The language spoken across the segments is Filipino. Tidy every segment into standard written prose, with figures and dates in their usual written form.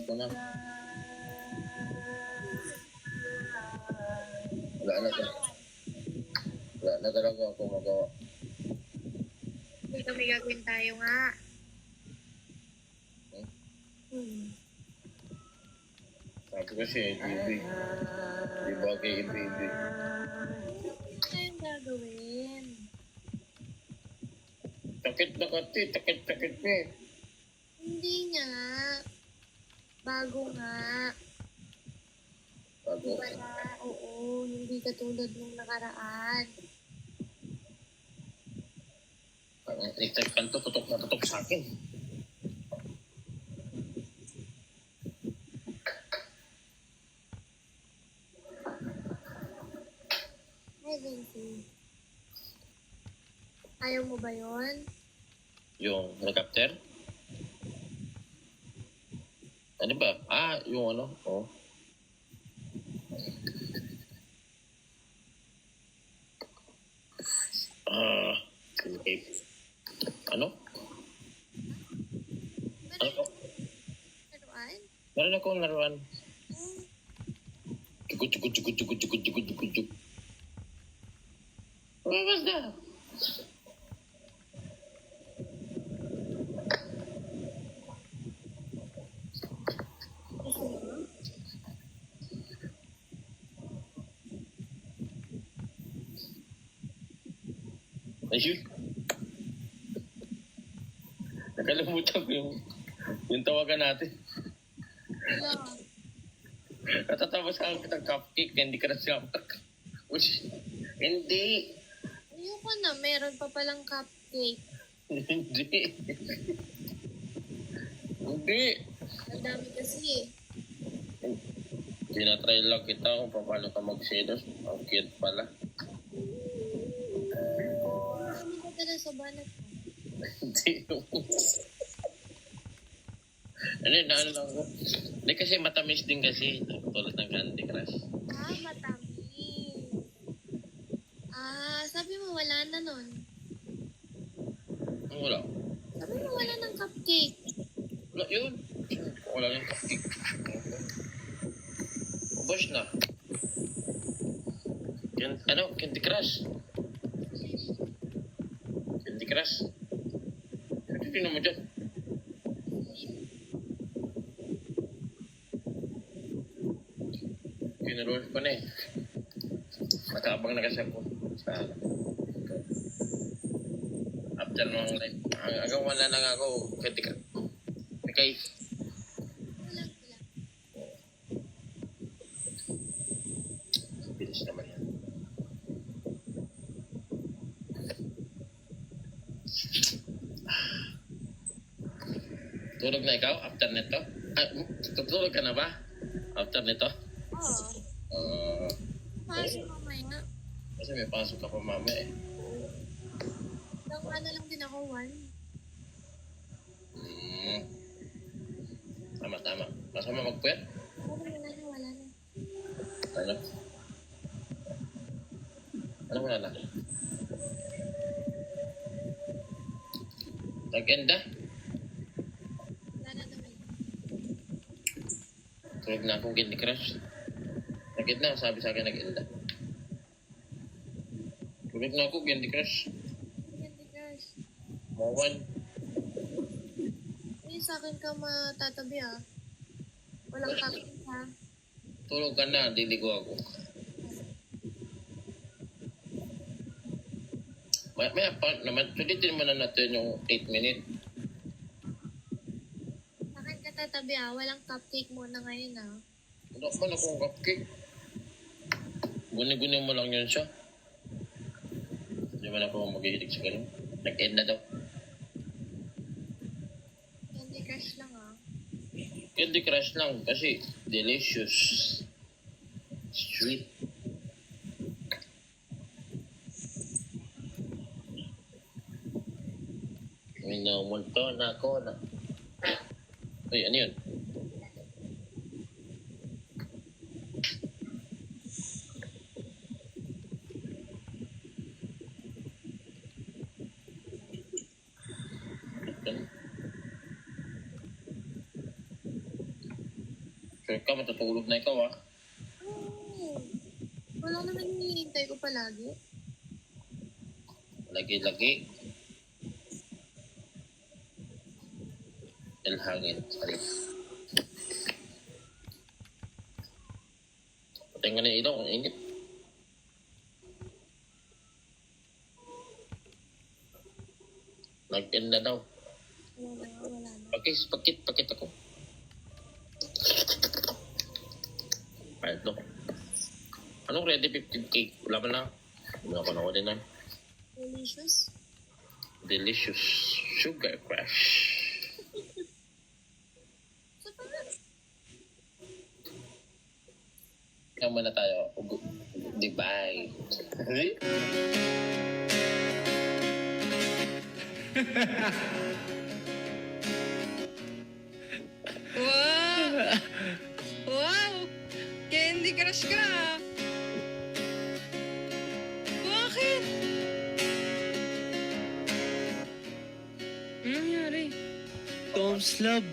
ko na. Wala na talaga ako magawa. Hindi kami gagawin tayo nga. Sabi kasi, GB. Di bagay ibi-ibi. Hindi tayong gagawin. Takit na kasi, takit eh. Hindi nga. Bago nga. Bago. Wala, oo. Hindi katulad nung nakaraan. Ang electric fan to, tutok na tutok sa akin. Ay, Vinci. Ayaw mo ba yun? Yung helicopter? Ano ba? Yung ano? Oh. Okay. Ano? Ano ko? Laruan? Meron akong laruan. Chukut. What was that? Ayun. Nakalimutan ko yung tawagan natin. Wala. Natatapos ka ng cupcake, hindi ka na siya. Hindi. Ayoko na. Meron pa palang cupcake. Hindi. Hindi. Ang dami kasi eh. Tinatry lang kita kung paano ka magselos. Ang cute pala. Hindi ka tala sa banat mo. Hindi. Ano lang ko. Hindi kasi matamis din kasi. Tulad ng Candy Crush. Matamis. Sabi mo wala na nun. Ang wala. Sabi mo wala ng cupcake. Wala yun. Wala yung cupcake. Ubos na. Candy Crush. Candy Crush. Ano din mo dyan? Pinarol ko na eh. Nakaabang na kasi ako sa after nung live. Hanggang wala na nga ako. Okay. Wala. Bilis naman yan. Tulog na ikaw after nito? Tutulog ka na ba? After nito? Oo. Pasok mamaya. Kasi may pasok ka pa mamaya eh. Nang lang din ako, 1. Tama. Masama magpuyat? Wala na. Ano? Ano wala na? Nag-enda? Wala na naman. Tulog na akong Candy Crush. Nag-enda, sabi sa akin nag-enda. Tulog na ako Candy Crush. Candy Crush. Mawan. Hindi sa akin ka matatabi Walang cupcake Tulog ka na, diligo ako. May part naman, sulitin mo na natin yung 8 minutes. Sa akin ka tatabi walang cupcake muna ngayon Wala man akong cupcake. Guni-guni mo lang yun siya. Hindi man ako magigilig sa ganun. Nag-end na daw. Candy Crush lang Candy Crush lang kasi delicious. Sweet. Minumulto na ako na. Uy, ano yun? Sure ka, matutulog na ikaw ah. Oo. Wala naman hinihintay ko palagi. Lagi-lagi. Ilhangin. Sorry. Patay nga na yung ilaw, ang init. Nag-end na daw. Wala na. Pakit ako. Kahit no. Anong ready 15K? Wala ba na? Wala ko na ko din na. Delicious. Delicious sugar crush. So, parang, Kaya muna tayo. Goodbye. Wow! Wow! Candy Crush ka! Bakit? Ano nangyari? Tom's Love.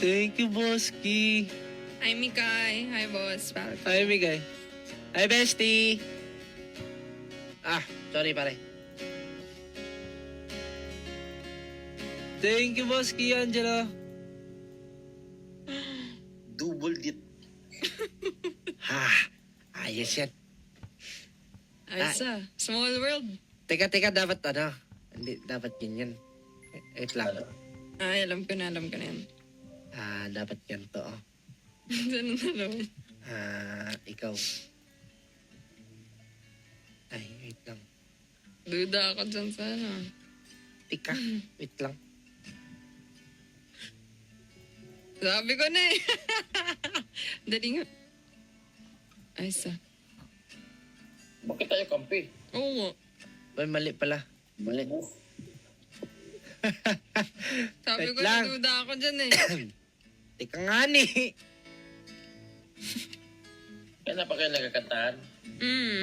Thank you, Boski. Hi, Mikay. Hi, boss. Hi, Migay. Hi, bestie. Ah, sorry, pare. Thank you, Boski, Angelo. Double dit. Ha, ayos yan. Ayos ah. Small world. Teka, dapat hindi, dapat ganyan. Wait lang. Ay, alam ko na yan. Dapat ganito, oh. Ano na naman? Ikaw. Ay, wait lang. Duda ako dyan sa ano. Tika, wait lang. Sabi ko na eh. Dali nga. Ayos ah. Bakit tayo kampi? Oo nga. Ay, mali pala. Mali. Sabi Wait ko lang. na duda ako dyan eh. Tika nga ni. Kaya na pa kayo nagkakantahan?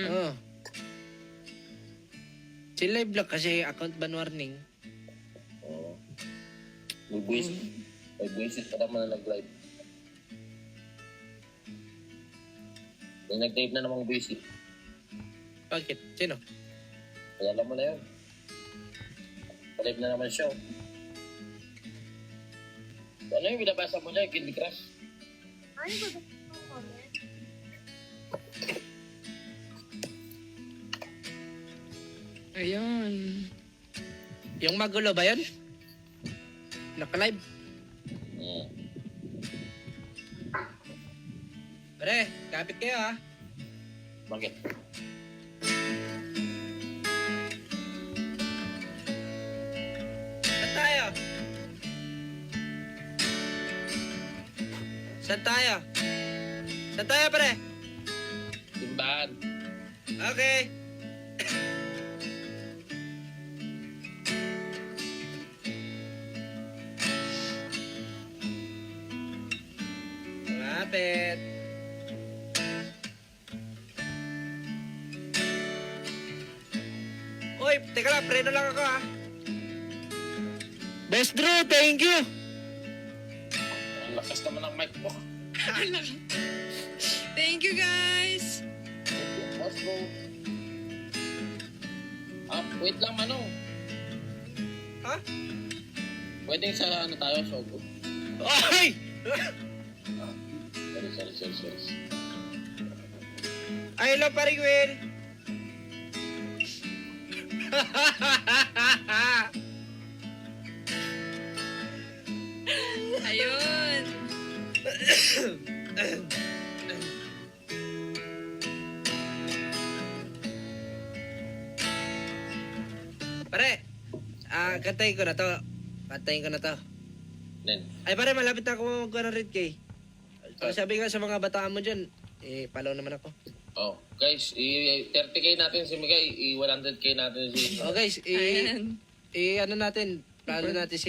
Oh. Si live lang kasi account ban warning. Oo. May buwisit. May buwisit pa naman na nag-live. May nag-live na namang buwisit. Bakit? Sino? Kaya alam mo na yun. Live na naman siya. Ano yung binabasa mo niya? Candy Crush? ano ba ba yung comment? Ayun. Yung magulo ba yun? Naka-live? Hmm. Pare, kapit kayo ha. Bakit? Saan tayo? Saan tayo? Saan tayo, pare? Simbahan. Okay. Malapit. Uy, teka lang, preno lang ako ha. Best Drew, thank you. Ang lakas naman ng mic mo. Thank you guys. Let's go. Wait lang, Manong. Ha? Pwedeng sa ano tayo, Sogo. Ay! Sorry. I love paring Will. Ayun. Pare, kantayin ko na to. Then, Ay pare, malapit na ako mag-100K. So, sabi nga sa mga bataan mo dyan, follow naman ako. guys, 30K natin si Miguel, 100K natin si... Oh guys, Ayan. ano natin, plano natin si